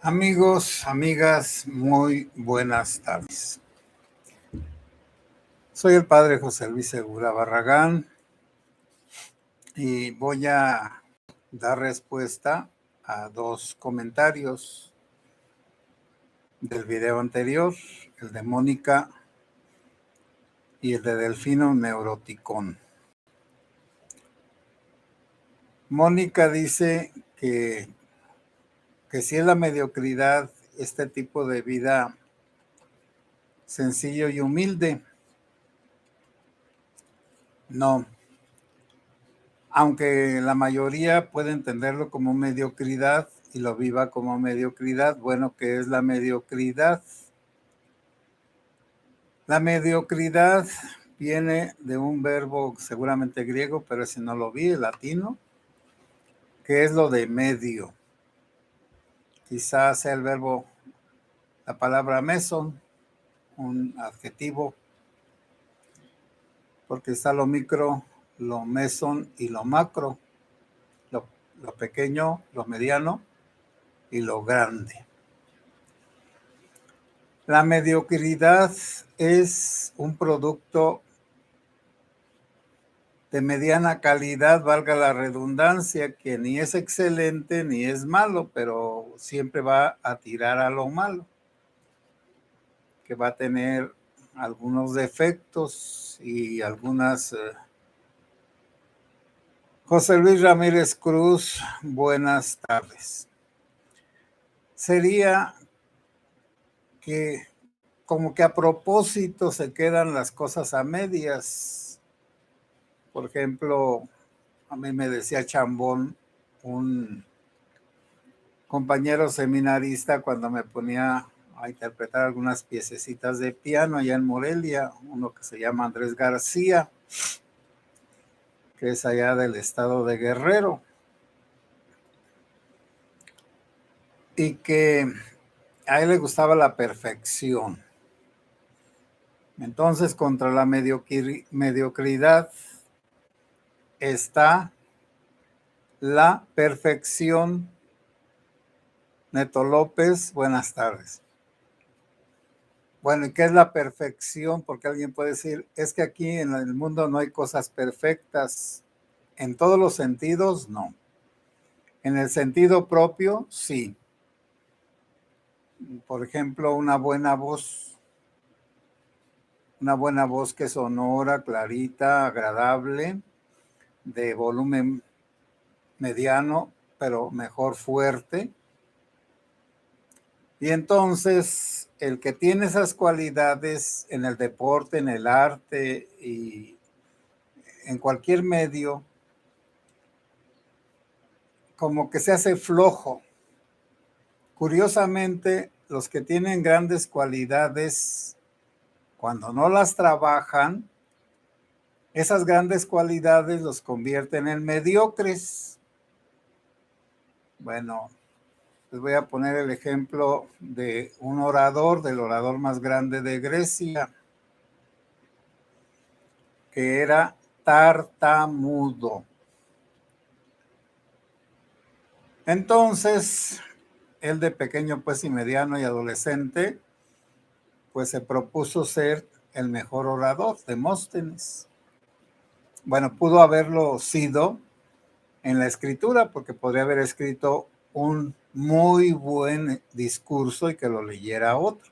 Amigos, amigas, muy buenas tardes. Soy el padre José Luis Segura Barragán y voy a dar respuesta a dos comentarios del video anterior, el de Mónica y el de Delfino Neuroticón. Mónica dice que si es la mediocridad este tipo de vida sencillo y humilde. No, aunque la mayoría puede entenderlo como mediocridad y lo viva como mediocridad. Bueno, ¿qué es la mediocridad? La mediocridad viene de un verbo seguramente griego, pero ese no lo vi, el latino, que es lo de medio. Quizás sea el verbo, la palabra meson, un adjetivo, porque está lo micro, lo meson y lo macro, lo pequeño, lo mediano y lo grande. La mediocridad es un producto de mediana calidad, valga la redundancia, que ni es excelente ni es malo, pero siempre va a tirar a lo malo, que va a tener algunos defectos y algunas... José Luis Ramírez Cruz, buenas tardes. Sería que como que a propósito se quedan las cosas a medias. Por ejemplo, a mí me decía Chambón, un compañero seminarista, cuando me ponía a interpretar algunas piececitas de piano allá en Morelia, uno que se llama Andrés García, que es allá del estado de Guerrero, y que a él le gustaba la perfección. Entonces, contra la mediocridad está la perfección. Neto López, buenas tardes. Bueno, ¿y qué es la perfección? Porque alguien puede decir, es que aquí en el mundo no hay cosas perfectas. En todos los sentidos, no. En el sentido propio, sí. Por ejemplo, una buena voz que sonora, clarita, agradable, de volumen mediano, pero mejor fuerte. Y entonces, el que tiene esas cualidades en el deporte, en el arte y en cualquier medio, como que se hace flojo. Curiosamente, los que tienen grandes cualidades, cuando no las trabajan, esas grandes cualidades los convierten en mediocres. Bueno, les voy a poner el ejemplo de un orador, del orador más grande de Grecia, que era tartamudo. Entonces, él de pequeño, pues, y mediano y adolescente, pues se propuso ser el mejor orador, Demóstenes. Bueno, pudo haberlo sido en la escritura, porque podría haber escrito un muy buen discurso y que lo leyera otro.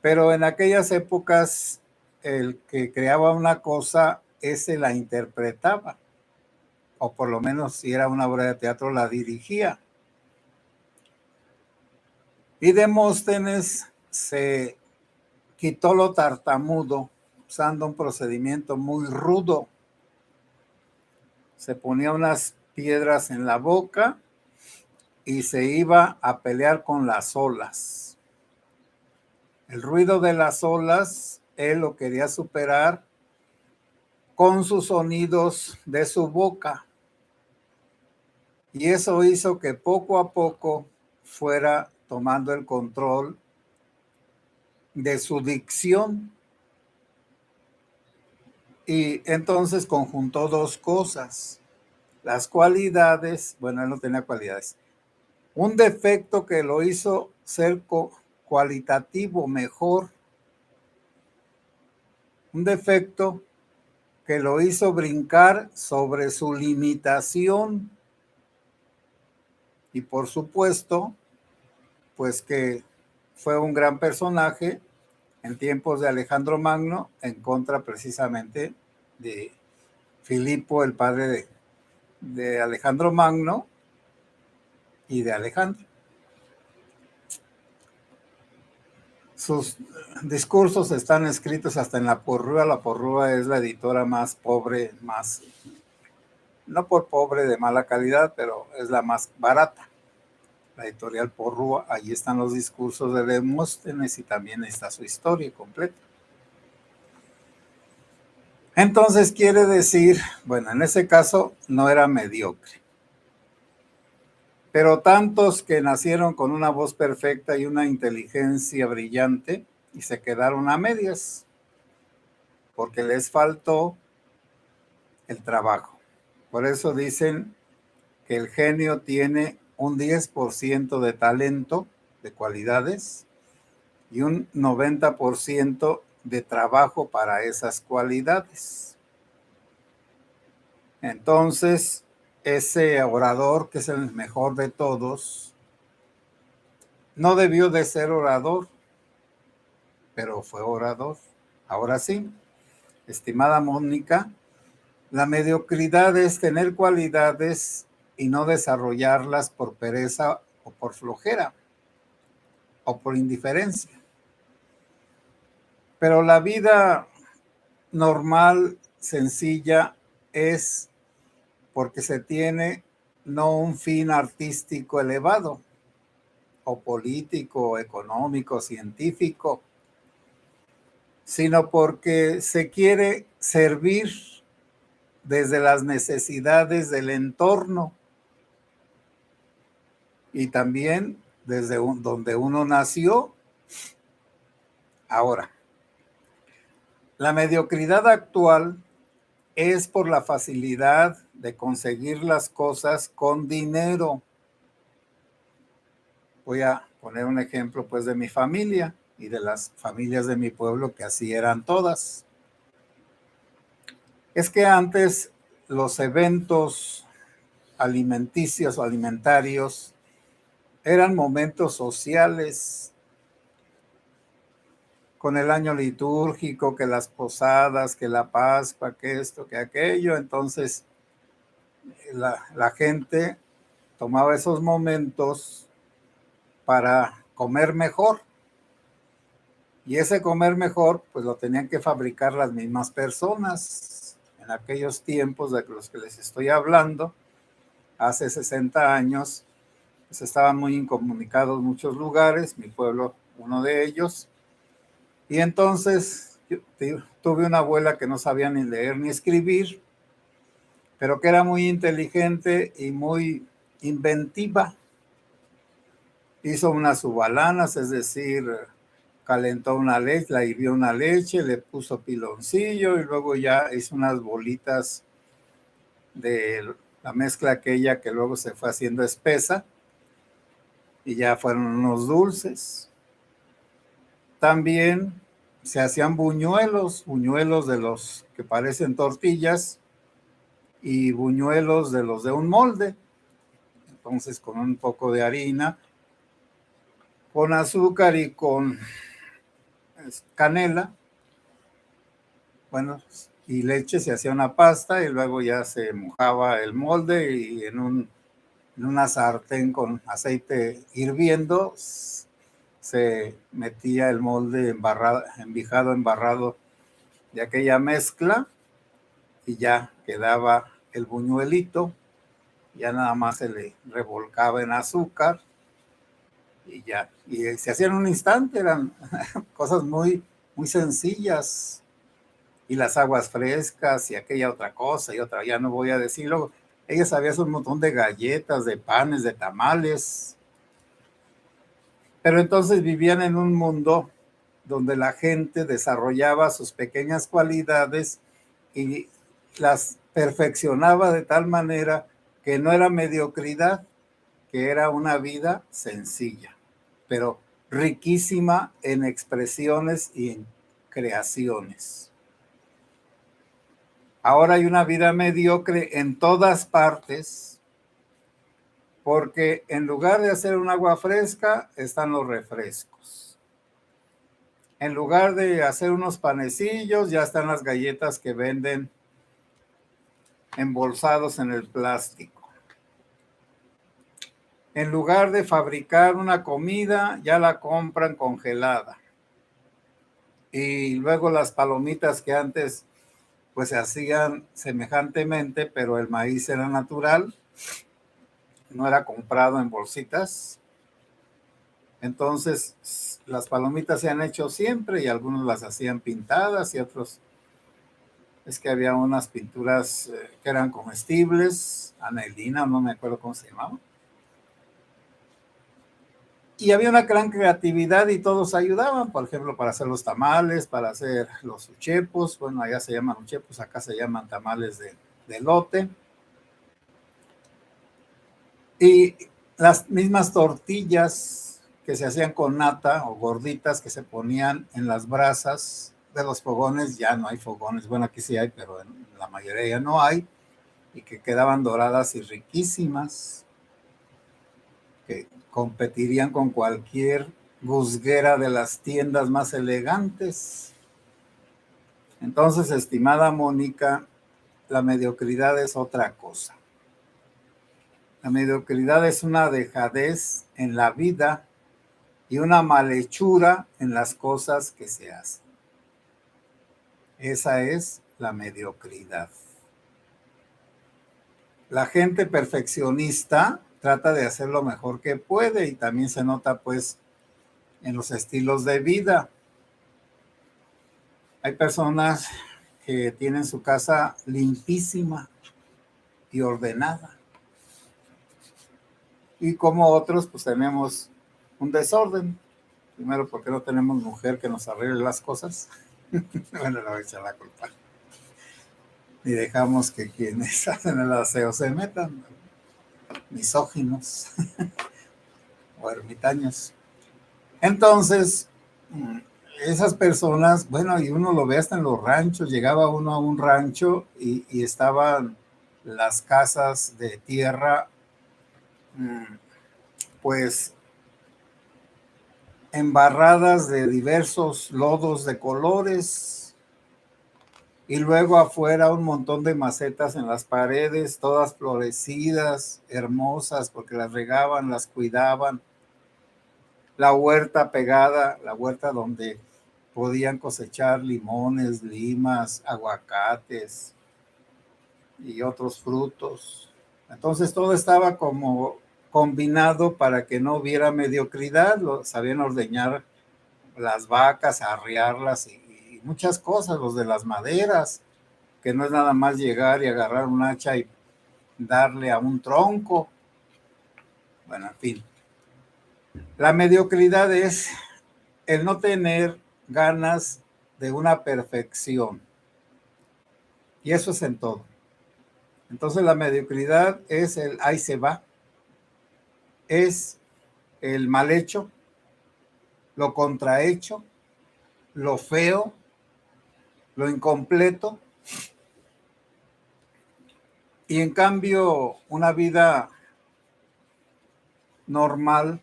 Pero en aquellas épocas, el que creaba una cosa, ese la interpretaba, o por lo menos si era una obra de teatro, la dirigía. Y Demóstenes se quitó lo tartamudo usando un procedimiento muy rudo. Se ponía unas piedras en la boca y se iba a pelear con las olas. El ruido de las olas, él lo quería superar con sus sonidos de su boca. Y eso hizo que poco a poco fuera tomando el control de su dicción. Y entonces conjuntó dos cosas. Las cualidades, bueno, él no tenía cualidades. un defecto que lo hizo ser cualitativo mejor, un defecto que lo hizo brincar sobre su limitación y por supuesto, pues que fue un gran personaje en tiempos de Alejandro Magno en contra precisamente de Filipo, el padre de Alejandro Magno y de Alejandro. Sus discursos están escritos hasta en La Porrúa. La Porrúa es la editora más pobre, más, no por pobre de mala calidad, pero es la más barata. La editorial Porrúa, allí están los discursos de Demóstenes y también está su historia completa. Entonces quiere decir, bueno, en ese caso no era mediocre. Pero tantos que nacieron con una voz perfecta y una inteligencia brillante y se quedaron a medias porque les faltó el trabajo. Por eso dicen que el genio tiene un 10% de talento, de cualidades, y un 90% de trabajo para esas cualidades. Entonces, ese orador, que es el mejor de todos, no debió de ser orador, pero fue orador. Ahora sí, estimada Mónica, la mediocridad es tener cualidades y no desarrollarlas por pereza o por flojera o por indiferencia. Pero la vida normal, sencilla, es porque se tiene no un fin artístico elevado o político, económico, científico, sino porque se quiere servir desde las necesidades del entorno y también desde donde uno nació. Ahora, la mediocridad actual es por la facilidad de conseguir las cosas con dinero. Voy a poner un ejemplo pues de mi familia y de las familias de mi pueblo, que así eran todas. Es que antes los eventos alimenticios o alimentarios eran momentos sociales, con el año litúrgico, que las posadas, que la Pascua, que esto, que aquello. Entonces la gente tomaba esos momentos para comer mejor. Y ese comer mejor, pues lo tenían que fabricar las mismas personas. En aquellos tiempos de los que les estoy hablando, hace 60 años, pues estaban muy incomunicados muchos lugares, mi pueblo uno de ellos. Y entonces yo tuve una abuela que no sabía ni leer ni escribir, pero que era muy inteligente y muy inventiva. Hizo unas subalanas, es decir, calentó una leche, la hirvió una leche, le puso piloncillo y luego ya hizo unas bolitas de la mezcla aquella que luego se fue haciendo espesa y ya fueron unos dulces. También se hacían buñuelos de los que parecen tortillas y buñuelos de los de un molde. Entonces con un poco de harina, con azúcar y con canela, bueno, y leche, se hacía una pasta y luego ya se mojaba el molde y en una sartén con aceite hirviendo se metía el molde embarrado de aquella mezcla y ya quedaba el buñuelito, ya nada más se le revolcaba en azúcar y ya, y se hacía en un instante, eran cosas muy, muy sencillas. Y las aguas frescas y aquella otra cosa y otra, ya no voy a decirlo. Ella sabía hacer un montón de galletas, de panes, de tamales. Pero entonces vivían en un mundo donde la gente desarrollaba sus pequeñas cualidades y las perfeccionaba de tal manera que no era mediocridad, que era una vida sencilla, pero riquísima en expresiones y en creaciones. Ahora hay una vida mediocre en todas partes, porque en lugar de hacer un agua fresca, están los refrescos. En lugar de hacer unos panecillos, ya están las galletas que venden embolsados en el plástico. En lugar de fabricar una comida, ya la compran congelada. Y luego las palomitas que antes pues se hacían semejantemente, pero el maíz era natural, no era comprado en bolsitas. Entonces las palomitas se han hecho siempre y algunos las hacían pintadas y otros es que había unas pinturas que eran comestibles, anelina, no me acuerdo cómo se llamaba. Y había una gran creatividad y todos ayudaban, por ejemplo, para hacer los tamales, para hacer los uchepos. Bueno, allá se llaman uchepos, acá se llaman tamales de elote. Y las mismas tortillas que se hacían con nata o gorditas que se ponían en las brasas de los fogones, ya no hay fogones, bueno, aquí sí hay, pero en la mayoría ya no hay, y que quedaban doradas y riquísimas, que competirían con cualquier guzguera de las tiendas más elegantes. Entonces, estimada Mónica, la mediocridad es otra cosa. La mediocridad es una dejadez en la vida y una malhechura en las cosas que se hacen. Esa es la mediocridad. La gente perfeccionista trata de hacer lo mejor que puede y también se nota pues en los estilos de vida. Hay personas que tienen su casa limpísima y ordenada. Y como otros pues tenemos un desorden. Primero porque no tenemos mujer que nos arregle las cosas. Bueno, no voy a echar la culpa. Y dejamos que quienes hacen el aseo se metan, misóginos o ermitaños. Entonces, esas personas, bueno, y uno lo ve hasta en los ranchos, llegaba uno a un rancho y estaban las casas de tierra, pues embarradas de diversos lodos de colores, y luego afuera un montón de macetas en las paredes, todas florecidas, hermosas, porque las regaban, las cuidaban. La huerta pegada, la huerta donde podían cosechar limones, limas, aguacates y otros frutos. Entonces todo estaba como combinado para que no hubiera mediocridad. Sabían ordeñar las vacas, arriarlas y muchas cosas, los de las maderas, que no es nada más llegar y agarrar un hacha y darle a un tronco. Bueno, en fin. La mediocridad es el no tener ganas de una perfección. Y eso es en todo. Entonces la mediocridad es el ahí se va, es el mal hecho, lo contrahecho, lo feo, lo incompleto. Y en cambio, una vida normal,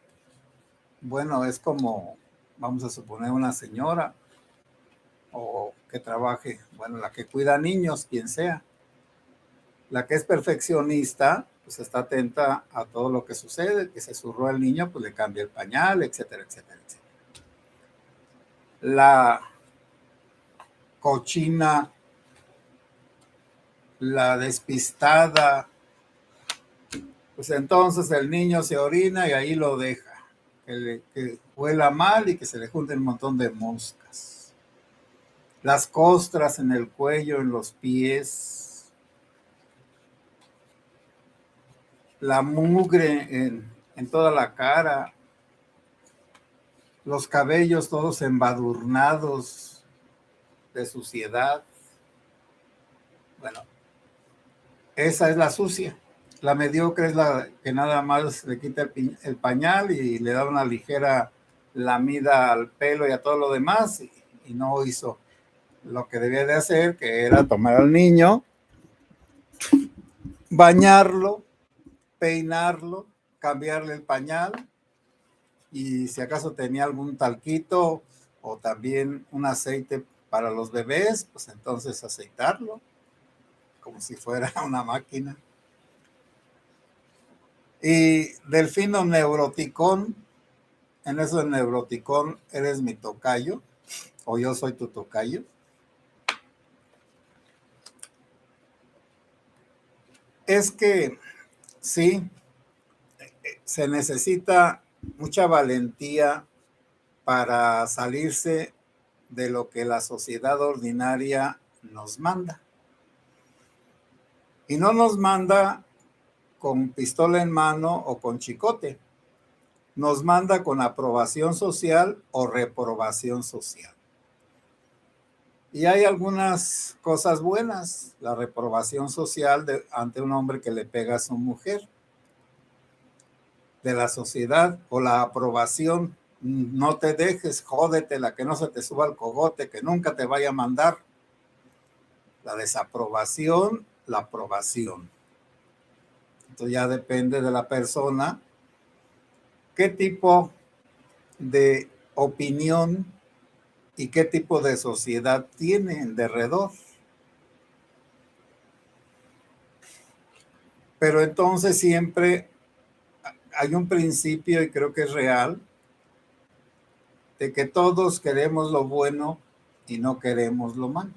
bueno, es como, vamos a suponer, una señora o que trabaje, bueno, la que cuida niños, quien sea. La que es perfeccionista, pues está atenta a todo lo que sucede, que se zurró el niño, pues le cambia el pañal, etcétera, etcétera, etcétera. La cochina, la despistada, pues entonces el niño se orina y ahí lo deja, que huela mal y que se le junten un montón de moscas. Las costras en el cuello, en los pies, la mugre en toda la cara, los cabellos todos embadurnados de suciedad. Bueno, esa es la sucia, La mediocre es la que nada más le quita el pañal y le da una ligera lamida al pelo y a todo lo demás y no hizo lo que debía de hacer, que era tomar al niño, bañarlo, peinarlo, cambiarle el pañal y si acaso tenía algún talquito o también un aceite para los bebés, pues entonces aceitarlo como si fuera una máquina. Y Delfino Neuroticón, en eso de Neuroticón, eres mi tocayo o yo soy tu tocayo. Es que sí, se necesita mucha valentía para salirse de lo que la sociedad ordinaria nos manda. Y no nos manda con pistola en mano o con chicote. Nos manda con aprobación social o reprobación social. Y hay algunas cosas buenas. La reprobación social ante un hombre que le pega a su mujer de la sociedad o la aprobación. No te dejes, jódetela, que no se te suba el cogote, que nunca te vaya a mandar. La desaprobación, la aprobación. Entonces ya depende de la persona qué tipo de opinión y qué tipo de sociedad tiene en derredor. Pero entonces siempre hay un principio, y creo que es real, de que todos queremos lo bueno y no queremos lo malo.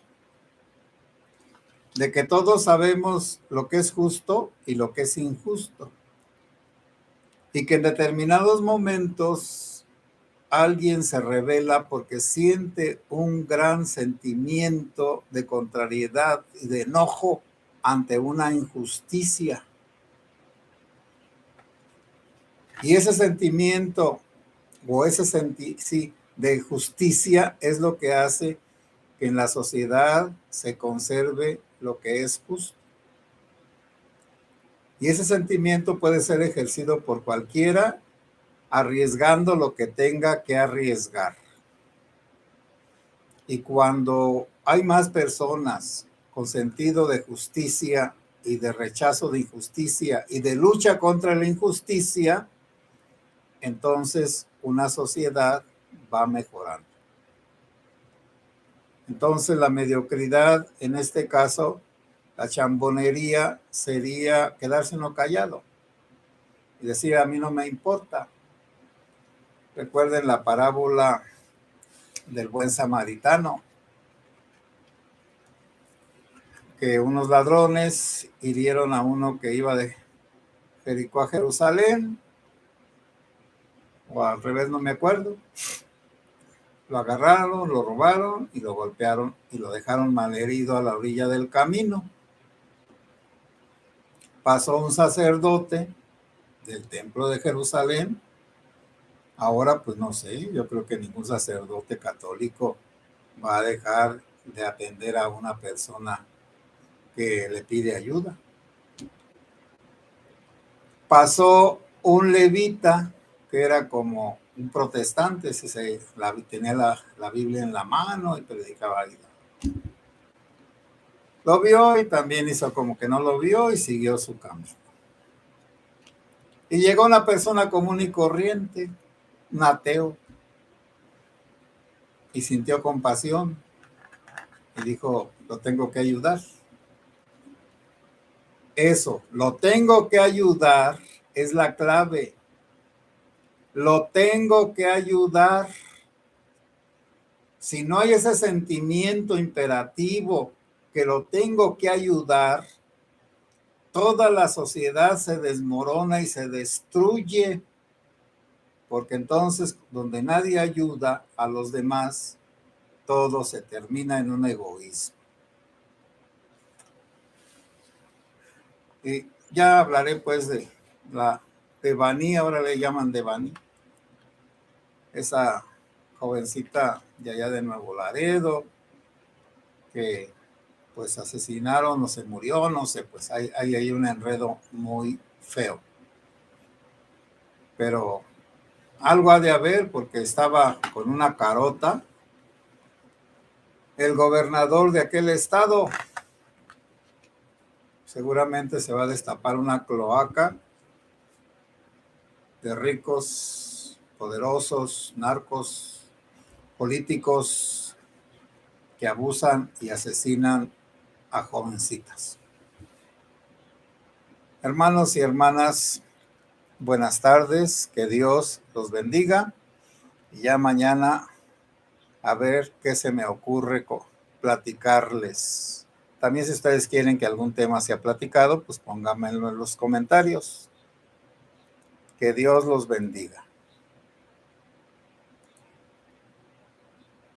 De que todos sabemos lo que es justo y lo que es injusto. Y que en determinados momentos alguien se revela porque siente un gran sentimiento de contrariedad y de enojo ante una injusticia. Y ese sentimiento o ese de justicia es lo que hace que en la sociedad se conserve lo que es justo. Y ese sentimiento puede ser ejercido por cualquiera, arriesgando lo que tenga que arriesgar. Y cuando hay más personas con sentido de justicia y de rechazo de injusticia y de lucha contra la injusticia, entonces una sociedad va mejorando. Entonces la mediocridad, en este caso, la chambonería sería quedarse uno callado y decir a mí no me importa. Recuerden la parábola del buen samaritano, que unos ladrones hirieron a uno que iba de Jericó a Jerusalén, o al revés, no me acuerdo. Lo agarraron, lo robaron y lo golpearon y lo dejaron malherido a la orilla del camino. Pasó un sacerdote del templo de Jerusalén. Ahora, pues no sé, yo creo que ningún sacerdote católico va a dejar de atender a una persona que le pide ayuda. Pasó un levita que era como un protestante, tenía la Biblia en la mano y predicaba ahí. Lo vio y también hizo como que no lo vio y siguió su camino. Y llegó una persona común y corriente, un ateo, y sintió compasión y dijo, lo tengo que ayudar. Eso, lo tengo que ayudar, es la clave. Lo tengo que ayudar. Si no hay ese sentimiento imperativo que lo tengo que ayudar, toda la sociedad se desmorona y se destruye, porque entonces donde nadie ayuda a los demás, todo se termina en un egoísmo. Y ya hablaré pues de la Devani, ahora le llaman Devani, esa jovencita de allá de Nuevo Laredo, que pues asesinaron o se murió, no sé, pues hay un enredo muy feo. Pero algo ha de haber porque estaba con una carota el gobernador de aquel estado. Seguramente se va a destapar una cloaca de ricos, poderosos, narcos, políticos que abusan y asesinan a jovencitas. Hermanos y hermanas, buenas tardes, que Dios los bendiga y ya mañana a ver qué se me ocurre platicarles. También si ustedes quieren que algún tema sea platicado, pues pónganmelo en los comentarios. Que Dios los bendiga.